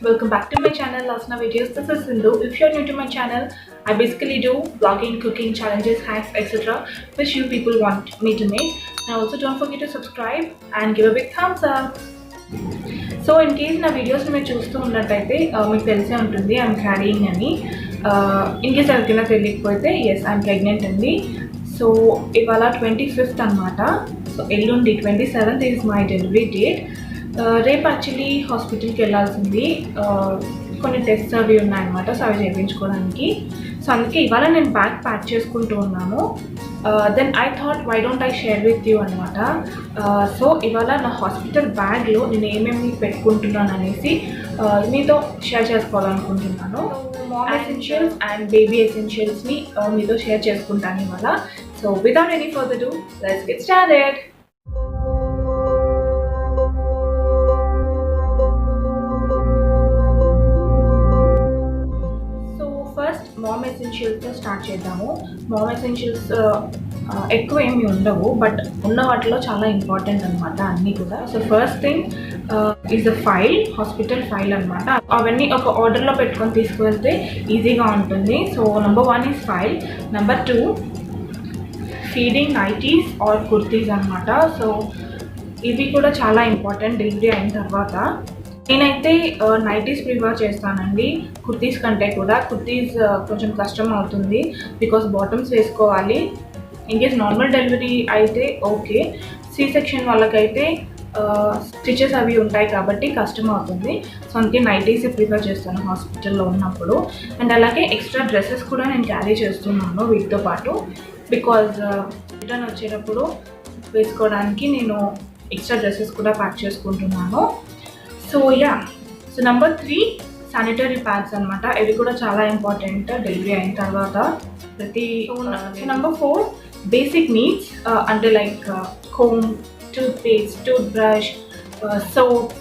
welcome back to my channel Lasna Videos. This is Sindhu. If you're new to my channel, I basically do vlogging, cooking, challenges, hacks, etc. which you people want me to make. And also don't forget to subscribe and give a big thumbs up. So in case na videos ni meer chustu unnataithe meeku telise untundi I am carrying ani. In case everkina teliyakapothe yes I am pregnant andi. So ivala 25th anamata. So ellundi 27th is my delivery date. రేపు actually హాస్పిటల్కి వెళ్ళాల్సింది, కొన్ని tests అవి ఉన్నాయన్నమాట. So అవి చేయించుకోవడానికి. So అందుకే ఇవాళ నేను బ్యాగ్ ప్యాక్ చేసుకుంటూ ఉన్నాను. Then I thought why don't I share with you అనమాట. సో ఇవాళ నా హాస్పిటల్ బ్యాగ్లో నేను ఏమేమి పెట్టుకుంటున్నాను అనేసి మీతో షేర్ చేసుకోవాలనుకుంటున్నాను. మామ్ ఎసెన్షియల్స్ అండ్ బేబీ ఎసెన్షియల్స్ని మీతో షేర్ చేసుకుంటాను ఇవాళ. So without any further ado let's get started. Mom ఎసెన్షియల్స్తో స్టార్ట్ చేద్దాము. మామ్ ఎసెన్షియల్స్ ఎక్కువ ఏమి ఉండవు, బట్ ఉన్న వాటిలో చాలా ఇంపార్టెంట్ అనమాట అన్నీ కూడా. So first thing is the file, hospital file అనమాట. అవన్నీ ఒక ఆర్డర్లో పెట్టుకొని తీసుకువెళ్తే ఈజీగా ఉంటుంది. So number 1 is file. Number 2 feeding nighties or kurtis అనమాట. సో ఇవి కూడా చాలా ఇంపార్టెంట్ డెలివరీ అయిన తర్వాత. నేనైతే నైటీస్ ప్రిఫర్ చేస్తానండి కుర్తీస్ కంటే కూడా. కుర్తీస్ కొంచెం కష్టం అవుతుంది బికాస్ బాటమ్స్ వేసుకోవాలి. ఇన్కేస్ నార్మల్ డెలివరీ అయితే ఓకే, సి సెక్షన్ వాళ్ళకైతే స్టిచెస్ అవి ఉంటాయి కాబట్టి కష్టం అవుతుంది. సో అందుకే నైటీస్ ప్రిఫర్ చేస్తాను హాస్పిటల్లో ఉన్నప్పుడు. అండ్ అలాగే ఎక్స్ట్రా డ్రెస్సెస్ కూడా నేను క్యారీ చేస్తున్నాను వీటితో పాటు, బికాజ్ రిటర్న్ వచ్చేటప్పుడు వేసుకోవడానికి నేను ఎక్స్ట్రా డ్రెస్సెస్ కూడా ప్యాక్ చేసుకుంటున్నాను. So yeah, so number 3 sanitary pads అనమాట. ఇవి కూడా చాలా ఇంపార్టెంట్ డెలివరీ అయిన తర్వాత ప్రతి. సో నెంబర్ 4 బేసిక్ నీడ్స్, అంటే like comb, toothpaste, toothbrush, soap,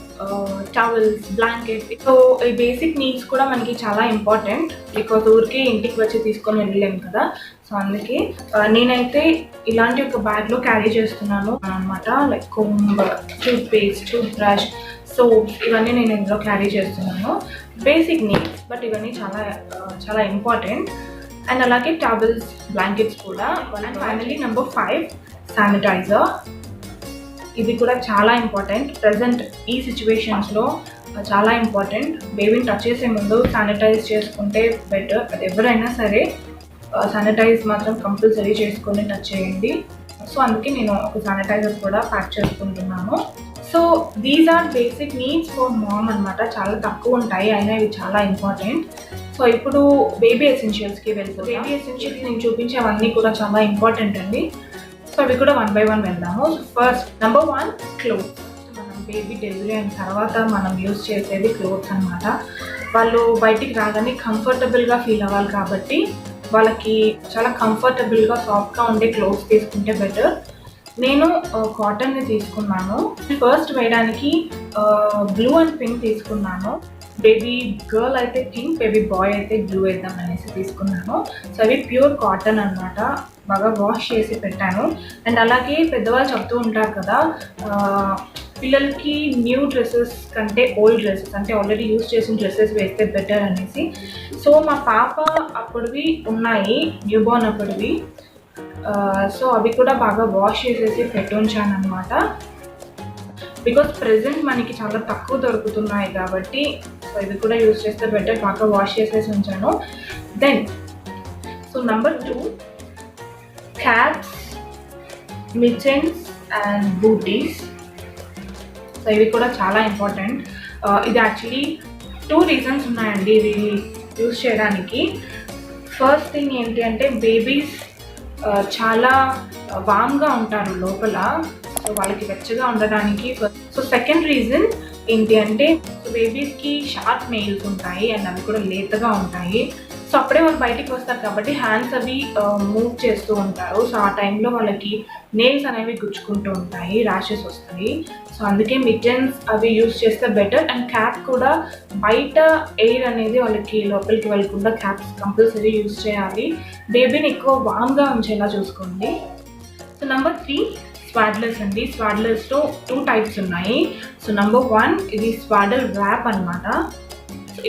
towels, blanket. So ఈ బేసిక్ నీడ్స్ కూడా మనకి చాలా ఇంపార్టెంట్ బికాజ్ ఊరికే ఇంటికి వచ్చి తీసుకొని వెళ్ళలేము కదా. సో అందుకే నేనైతే ఇలాంటి ఒక బ్యాగ్లో క్యారీ చేస్తున్నాను అనమాట. Like comb, toothpaste, toothbrush, so ఇవన్నీ నేను ఇందులో క్యారీ చేస్తున్నాను. బేసిక్ నీడ్స్, బట్ ఇవన్నీ చాలా చాలా ఇంపార్టెంట్. అండ్ అలాగే టవల్స్, బ్లాంకెట్స్ కూడా. And finally number 5 sanitiser. ఇది కూడా చాలా ఇంపార్టెంట్ ప్రజెంట్ ఈ సిచ్యువేషన్స్లో, చాలా ఇంపార్టెంట్. బేబీని టచ్ చేసే ముందు శానిటైజ్ చేసుకుంటే బెటర్. అది ఎవరైనా సరే శానిటైజ్ మాత్రం కంపల్సరీ చేసుకొని టచ్ చేయండి. సో అందుకే నేను ఒక శానిటైజర్ కూడా ప్యాక్ చేసుకుంటున్నాను. So these are basic needs for mom అనమాట. చాలా తక్కువ ఉంటాయి, అయినా ఇవి చాలా ఇంపార్టెంట్. సో ఇప్పుడు బేబీ ఎసెన్షియల్స్కి వెళ్తాం. బేబీ ఎసెన్షియల్స్ నేను చూపించేవన్నీ కూడా చాలా ఇంపార్టెంట్ అండి. సో అవి కూడా 1 by 1 వెళ్దాము. First number 1 clothes. మనం బేబీ డెలివరీ అయిన తర్వాత మనం యూజ్ చేసేది క్లోత్స్ అనమాట. వాళ్ళు బయటికి రాగానే కంఫర్టబుల్గా ఫీల్ అవ్వాలి కాబట్టి వాళ్ళకి చాలా కంఫర్టబుల్గా సాఫ్ట్గా ఉండే క్లోత్స్ తీసుకుంటే బెటర్. నేను కాటన్ని తీసుకున్నాను. ఫస్ట్ వేయడానికి బ్లూ అండ్ పింక్ తీసుకున్నాను. బేబీ గర్ల్ అయితే పింక్, బేబీ బాయ్ అయితే బ్లూ వేద్దాం అనేసి తీసుకున్నాను. సో అవి ప్యూర్ కాటన్ అనమాట. బాగా వాష్ చేసి పెట్టాను. అండ్ అలాగే పెద్దవాళ్ళు చెప్తూ ఉంటారు కదా, పిల్లలకి న్యూ డ్రెస్సెస్ కంటే ఓల్డ్ డ్రెస్సెస్, అంటే ఆల్రెడీ యూజ్ చేసిన డ్రెస్సెస్ వేస్తే బెటర్ అనేసి. సో మా పాప అప్పటివి ఉన్నాయి, న్యూ బోర్న్ అప్పటివి. సో అవి కూడా బాగా వాష్ చేసేసి పెట్టుంచాను అనమాట. బికాస్ ప్రెజెంట్ మనకి చాలా తక్కువ దొరుకుతున్నాయి కాబట్టి సో ఇవి కూడా యూజ్ చేస్తే బెటర్. బాగా వాష్ చేసేసి ఉంచాను. Then so number 2 caps, mittens and booties. So ఇవి కూడా చాలా ఇంపార్టెంట్. ఇది యాక్చువల్లీ 2 రీజన్స్ ఉన్నాయండి ఇవి యూజ్ చేయడానికి. ఫస్ట్ థింగ్ ఏంటి అంటే బేబీస్ చాలా వామ్గా ఉంటారు లోపల, సో వాళ్ళకి వెచ్చగా ఉండడానికి. సో సెకండ్ రీజన్ ఏంటి అంటే బేబీస్కి షార్ప్ నెయిల్స్ ఉంటాయి అండ్ అవి కూడా లేతగా ఉంటాయి. సో అప్పుడే వాళ్ళు బయటికి వస్తారు కాబట్టి హ్యాండ్స్ అవి మూవ్ చేస్తూ ఉంటారు. సో ఆ టైంలో వాళ్ళకి నెయిల్స్ అనేవి గుచ్చుకుంటూ ఉంటాయి, ర్యాషెస్ వస్తాయి. సో అందుకే మిటన్స్ అవి యూజ్ చేస్తే బెటర్. అండ్ క్యాప్ కూడా బయట ఎయిర్ అనేది వాళ్ళకి లోపలికి వెళ్ళకుండా క్యాప్స్ కంపల్సరీ యూజ్ చేయాలి. బేబీని ఎక్కువ వామ్గా ఉంచేలా చూసుకోండి. సో నెంబర్ 3 స్వాడ్లర్స్ అండి. స్వాడ్లర్స్లో 2 టైప్స్ ఉన్నాయి. సో నెంబర్ 1 ఇది స్వాడల్ ర్యాప్ అనమాట.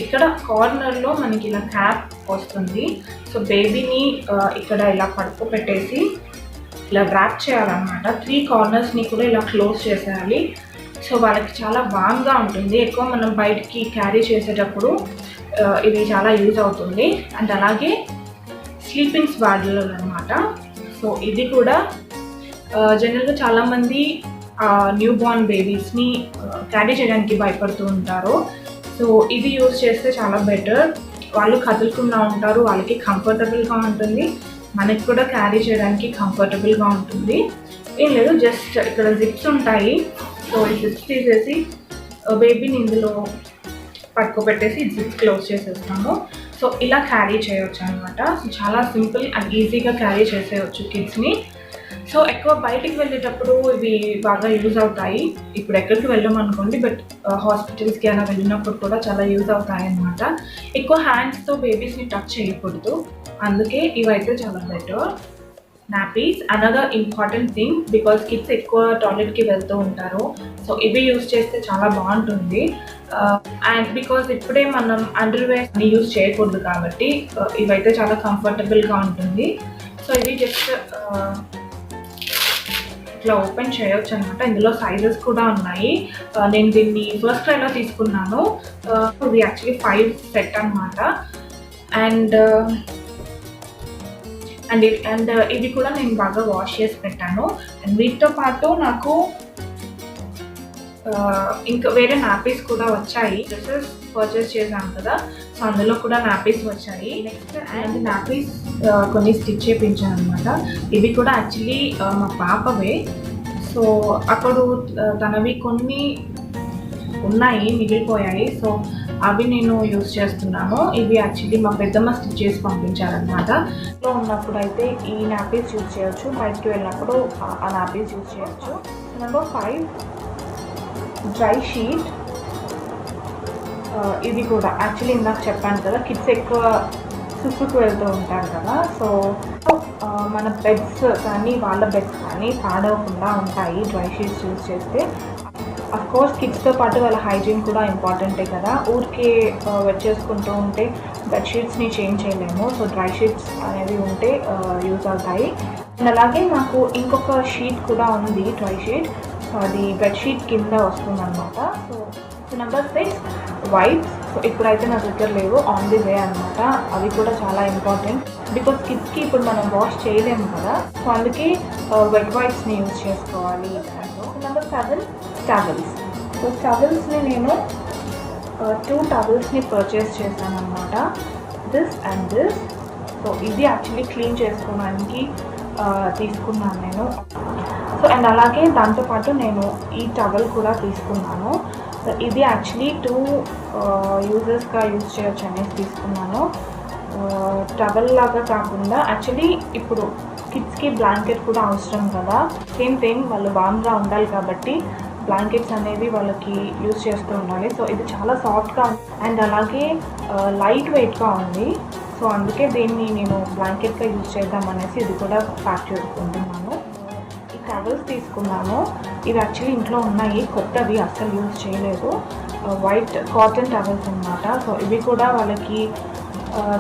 ఇక్కడ కార్నర్లో మనకి ఇలా క్యాప్ వస్తుంది. సో బేబీని ఇక్కడ ఇలా పడుకోబెట్టేసి ఇలా ర్యాప్ చేయాలన్నమాట. 3 కార్నర్స్ని కూడా ఇలా క్లోజ్ చేసేయాలి. సో వాళ్ళకి చాలా వామ్గా ఉంటుంది. ఎక్కువ మనం బయటికి క్యారీ చేసేటప్పుడు ఇది చాలా యూజ్ అవుతుంది. అండ్ అలాగే స్లీపింగ్ స్వాడ్లర్ అనమాట. సో ఇది కూడా జనరల్గా చాలామంది న్యూ బార్న్ బేబీస్ని క్యారీ చేయడానికి భయపడుతూ ఉంటారు. సో ఇది యూజ్ చేస్తే చాలా బెటర్. వాళ్ళు కదులుకుండా ఉంటారు, వాళ్ళకి కంఫర్టబుల్గా ఉంటుంది, మనకి కూడా క్యారీ చేయడానికి కంఫర్టబుల్గా ఉంటుంది. ఏం లేదు, జస్ట్ ఇక్కడ జిప్స్ ఉంటాయి. సో ఈ జిప్స్ తీసేసి బేబీని ఇందులో పట్టుకోబెట్టేసి జిప్ క్లోజ్ చేసేస్తాము. సో ఇలా క్యారీ చేయవచ్చు అనమాట. సో చాలా సింపుల్ అండ్ ఈజీగా క్యారీ చేసేయచ్చు కిడ్స్ని. సో ఎక్కువ బయటికి వెళ్ళేటప్పుడు ఇవి బాగా యూజ్ అవుతాయి. ఇప్పుడు ఎక్కడికి వెళ్ళామనుకోండి, బట్ హాస్పిటల్స్కి అయినా వెళ్ళినప్పుడు కూడా చాలా యూజ్ అవుతాయి అన్నమాట. ఎక్కువ హ్యాండ్స్తో బేబీస్ని టచ్ చేయకూడదు, అందుకే ఇవైతే చాలా better. Nappies another important thing, because kids ఎక్కువ టాయిలెట్కి వెళ్తూ ఉంటారు. సో ఇవి యూజ్ చేస్తే చాలా బాగుంటుంది. అండ్ బికాస్ ఇప్పుడే మనం అండర్వేర్ని యూజ్ చేయకూడదు కాబట్టి ఇవైతే చాలా కంఫర్టబుల్గా ఉంటుంది. సో ఇవి జస్ట్ ఇట్లా ఓపెన్ చేయొచ్చు అనమాట. ఇందులో సైజెస్ కూడా ఉన్నాయి. నేను దీన్ని ఫస్ట్ ట్రైలో తీసుకున్నాను. ఇది యాక్చువల్లీ 5 సెట్ అనమాట. అండ్ ఇవి కూడా నేను బాగా వాష్ చేసి పెట్టాను. అండ్ వీటితో పాటు నాకు ఇంకా వేరే నాపీస్ కూడా వచ్చాయి. డ్రెస్సెస్ పర్చేస్ చేశాను కదా, సో అందులో కూడా నాపీస్ వచ్చాయి. నెక్స్ట్ అండ్ నాపీస్ కొన్ని స్టిచ్ చేయించాను అనమాట. ఇవి కూడా యాక్చువల్లీ మా పాపవే. సో అప్పుడు తనవి కొన్ని ఉన్నాయి, మిగిలిపోయాయి. సో అవి నేను యూజ్ చేస్తున్నాను. ఇవి యాక్చువల్లీ మా పెద్దమ్మ స్టిచ్ చేసి పంపించారనమాట. ఇంట్లో ఉన్నప్పుడు అయితే ఈ నాపీస్ యూజ్ చేయొచ్చు, బయటికి వెళ్ళినప్పుడు ఆ నాపీస్ యూజ్ చేయొచ్చు. Number 5 dry sheet. ఇది కూడా యాక్చువల్లీ ఇందాక చెప్పాను కదా, కిడ్స్ ఎక్కువ సుప్పుకు వెళ్తూ ఉంటారు కదా. సో మన బెడ్స్ కానీ వాళ్ళ బెడ్స్ కానీ పాడవకుండా ఉంటాయి డ్రై షీట్స్ యూజ్ చేస్తే. అఫ్కోర్స్ కిడ్స్తో పాటు వాళ్ళ హైజీన్ కూడా ఇంపార్టెంటే కదా. ఊరికే వెట్ చేసుకుంటూ ఉంటే బెడ్షీట్స్ని చేంజ్ చేయలేము. సో డ్రై షీట్స్ అనేవి ఉంటే యూజ్ అవుతాయి. అండ్ అలాగే నాకు ఇంకొక షీట్ కూడా ఉంది, డ్రై షీట్. సో అది బెడ్షీట్ కింద వస్తుంది అనమాట. So number 6 wipes. సో ఇప్పుడైతే నా దగ్గర లేవు, ఆన్ ది వే అనమాట. అవి కూడా చాలా ఇంపార్టెంట్, బికాస్ కిడ్స్కి ఇప్పుడు మనం వాష్ చేయలేము కదా. సో అందుకే వెట్ వైప్స్ని యూజ్ చేసుకోవాలి. Number 7 towels. సో టవల్స్ని నేను 2 టవల్స్ని పర్చేస్ చేశాను అనమాట, దిస్ అండ్ దిస్. సో ఇది యాక్చువల్లీ క్లీన్ చేసుకోవడానికి తీసుకున్నాను నేను. సో అండ్ అలాగే దాంతోపాటు నేను ఈ టవల్ కూడా తీసుకున్నాను. సో ఇది యాక్చువల్లీ 2 యూజెస్గా యూజ్ చేయొచ్చు అనేసి తీసుకున్నాను. టవల్ లాగా కాకుండా యాక్చువల్లీ ఇప్పుడు కిడ్స్కి బ్లాంకెట్ కూడా అవసరం కదా. సేమ్ థింగ్, వాళ్ళు వామ్గా ఉండాలి కాబట్టి బ్లాంకెట్స్ అనేవి వాళ్ళకి యూజ్ చేస్తూ ఉండాలి. సో ఇది చాలా సాఫ్ట్గా అండ్ అలాగే లైట్ వెయిట్గా ఉంది. సో అందుకే దీన్ని నేను బ్లాంకెట్గా యూజ్ చేద్దామనేసి ఇది కూడా ప్యాక్ చేసుకుంటున్నాను. ఈ టవల్స్ తీసుకున్నాను. ఇవి యాక్చువల్లీ ఇంట్లో ఉన్నాయి, కొత్తవి, అస్సలు యూజ్ చేయలేదు. వైట్ కాటన్ టవల్స్ అన్నమాట. సో ఇవి కూడా వాళ్ళకి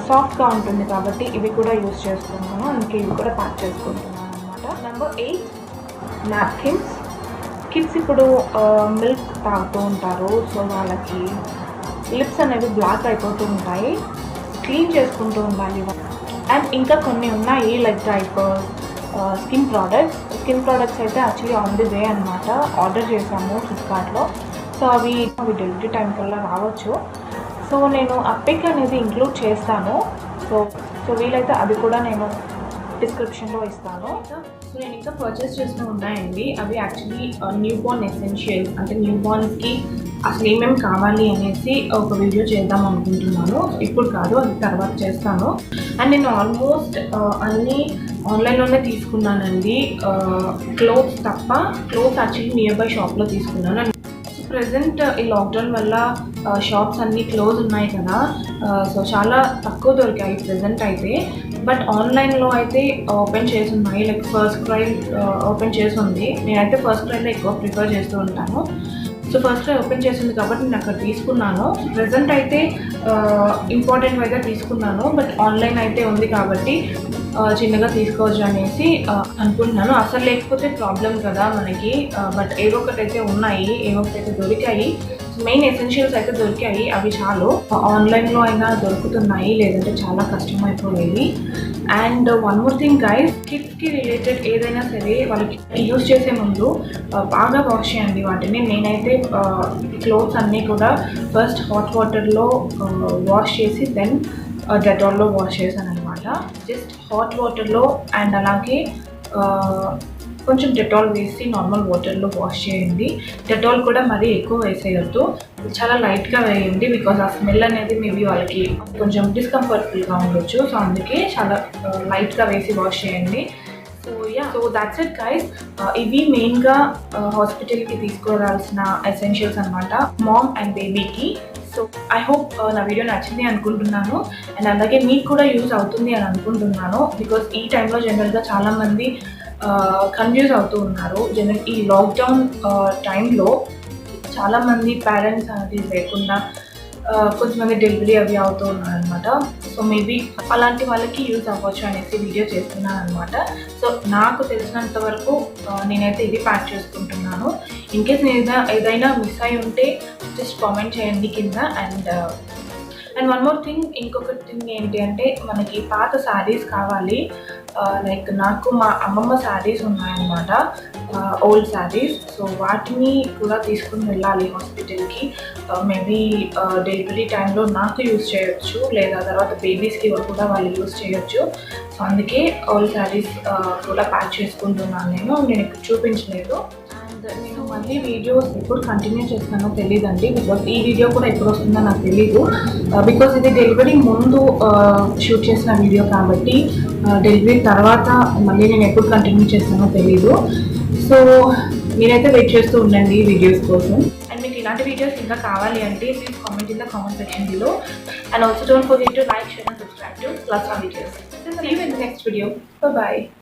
సాఫ్ట్గా ఉంటుంది కాబట్టి ఇవి కూడా యూజ్ చేస్తున్నాను, అందుకే ఇవి కూడా ప్యాక్ చేసుకుంటున్నాను అనమాట. Number 8 napkins. కిడ్స్ ఇప్పుడు మిల్క్ తాగుతూ ఉంటారు. సో వాళ్ళకి లిప్స్ అనేవి బ్లాక్ అయిపోతూ ఉంటాయి, క్లీన్ చేసుకుంటూ ఉండాలి. అండ్ ఇంకా కొన్ని ఉన్నాయి లైక్ డైపర్స్, స్కిన్ ప్రోడక్ట్స్ అయితే యాక్చువల్లీ ఆన్ ది వే అనమాట. ఆర్డర్ చేసాము ఫ్లిప్కార్ట్లో. సో అవి డెలివరీ టైం కల్లా రావచ్చు. సో నేను ఆ పిక్ అనేది ఇంక్లూడ్ చేస్తాను. సో వీలైతే అది కూడా నేను డిస్క్రిప్షన్లో ఇస్తాను. సో నేను ఇంకా పర్చేస్ చేస్తూ ఉన్నాయండి. అవి యాక్చువల్లీ న్యూ బార్న్ ఎసెన్షియల్స్, అంటే న్యూ బార్న్స్కి అసలు ఏమేమి కావాలి అనేసి ఒక వీడియో చేద్దాం అనుకుంటున్నాను. ఇప్పుడు కాదు, అది తర్వాత చేస్తాను. అండ్ నేను ఆల్మోస్ట్ అన్నీ ఆన్లైన్లోనే తీసుకున్నానండి, క్లోత్స్ తప్ప. క్లోత్స్ యాక్చువల్లీ నియర్ బై షాప్లో తీసుకున్నాను. ప్రెజెంట్ ఈ లాక్డౌన్ వల్ల షాప్స్ అన్నీ క్లోజ్ ఉన్నాయి కదా. సో చాలా తక్కువ దొరికాయి ప్రెజెంట్ అయితే. బట్ ఆన్లైన్లో అయితే ఓపెన్ చేసి ఉన్నాయి, లైక్ ఫస్ట్ క్రై ఓపెన్ చేసి ఉంది. నేనైతే ఫస్ట్ క్రైలో ఎక్కువ ప్రిఫర్ చేస్తూ ఉంటాను. సో ఫస్ట్ ఓపెన్ చేసింది కాబట్టి నేను అక్కడ తీసుకున్నాను. ప్రెజెంట్ అయితే ఇంపార్టెంట్ అయితే తీసుకున్నాను, బట్ ఆన్లైన్ అయితే ఉంది కాబట్టి చిన్నగా తీసుకోవచ్చు అనేసి అనుకుంటున్నాను. అసలు లేకపోతే ప్రాబ్లం కదా మనకి, బట్ ఏవో ఒకటైతే ఉన్నాయి, ఏవో ఒకటైతే దొరికాయి. మెయిన్ ఎసెన్షియల్స్ అయితే దొరికాయి, అవి చాలు. ఆన్లైన్లో అయినా దొరుకుతున్నాయి, లేదంటే చాలా కష్టమైపోయేవి. And one more thing guys, కిడ్స్కి రిలేటెడ్ ఏదైనా సరే వాళ్ళకి యూజ్ చేసే ముందు బాగా వాష్ చేయండి వాటిని. నేనైతే క్లోత్స్ అన్నీ కూడా ఫస్ట్ హాట్ వాటర్లో వాష్ చేసి దెన్ డెటాల్లో వాష్ చేశాను అనమాట. జస్ట్ హాట్ వాటర్లో అండ్ అలాగే కొంచెం డెటాల్ వేసి నార్మల్ వాటర్లో వాష్ చేయండి. డెటాల్ కూడా మరీ ఎక్కువ వేసేయద్దు, చాలా లైట్గా వేయండి. బికాజ్ ఆ స్మెల్ అనేది మేబీ వాళ్ళకి కొంచెం డిస్కంఫర్టబుల్గా ఉండొచ్చు. సో అందుకే చాలా లైట్గా వేసి వాష్ చేయండి. So that's it guys. ఇవి మెయిన్గా హాస్పిటల్కి తీసుకురావాల్సిన ఎసెన్షియల్స్ అనమాట, మామ్ అండ్ బేబీకి. సో ఐ హోప్ నా వీడియో నచ్చింది అనుకుంటున్నాను, అండ్ అలాగే మీకు కూడా యూజ్ అవుతుంది అని అనుకుంటున్నాను. బికాజ్ ఈ టైంలో జనరల్గా చాలామంది కన్ఫ్యూజ్ అవుతూ ఉన్నారు. ఈ లాక్డౌన్ టైంలో చాలామంది పేరెంట్స్ అనేది లేకుండా కొంతమంది డెలివరీ అవి అవుతూ ఉన్నారనమాట. సో మేబీ అలాంటి వాళ్ళకి యూజ్ అవ్వచ్చు అనేసి వీడియో చేస్తున్నాను అనమాట. సో నాకు తెలిసినంత వరకు నేనైతే ఇది ప్యాక్ చేసుకుంటున్నాను. ఇన్కేస్ నేను ఏదైనా మిస్ అయి ఉంటే జస్ట్ కామెంట్ చేయండి కింద. అండ్ వన్ మోర్ థింగ్, ఇంకొక థింగ్ ఏంటి అంటే మనకి పాత శారీస్ కావాలి. లైక్ నాకు మా అమ్మమ్మ శారీస్ ఉన్నాయన్నమాట, ఓల్డ్ శారీస్. సో వాటిని కూడా తీసుకుని వెళ్ళాలి హాస్పిటల్కి. మేబీ డెలివరీ టైంలో నాకు యూజ్ చేయొచ్చు, లేదా తర్వాత బేబీస్కి కూడా వాళ్ళు యూజ్ చేయొచ్చు. సో అందుకే ఓల్డ్ శారీస్ కూడా ప్యాక్ చేసుకుంటున్నాను. నేను ఇప్పుడు చూపించలేదు. నేను మళ్ళీ వీడియోస్ ఎప్పుడు కంటిన్యూ చేస్తానో తెలియదండి, బికాజ్ ఈ వీడియో కూడా ఎప్పుడు వస్తుందో నాకు తెలీదు. బికాజ్ ఇది డెలివరీ ముందు షూట్ చేసిన వీడియో కాబట్టి డెలివరీ తర్వాత మళ్ళీ నేను ఎప్పుడు కంటిన్యూ చేస్తానో తెలీదు. సో మీరైతే వెయిట్ చేస్తూ ఉండండి ఈ వీడియోస్ కోసం. అండ్ మీకు ఇలాంటి వీడియోస్ ఇంకా కావాలి అంటే please comment in the comment section below. And also don't forget to like, share and subscribe to Lasva videos. See you in the next video. Bye bye.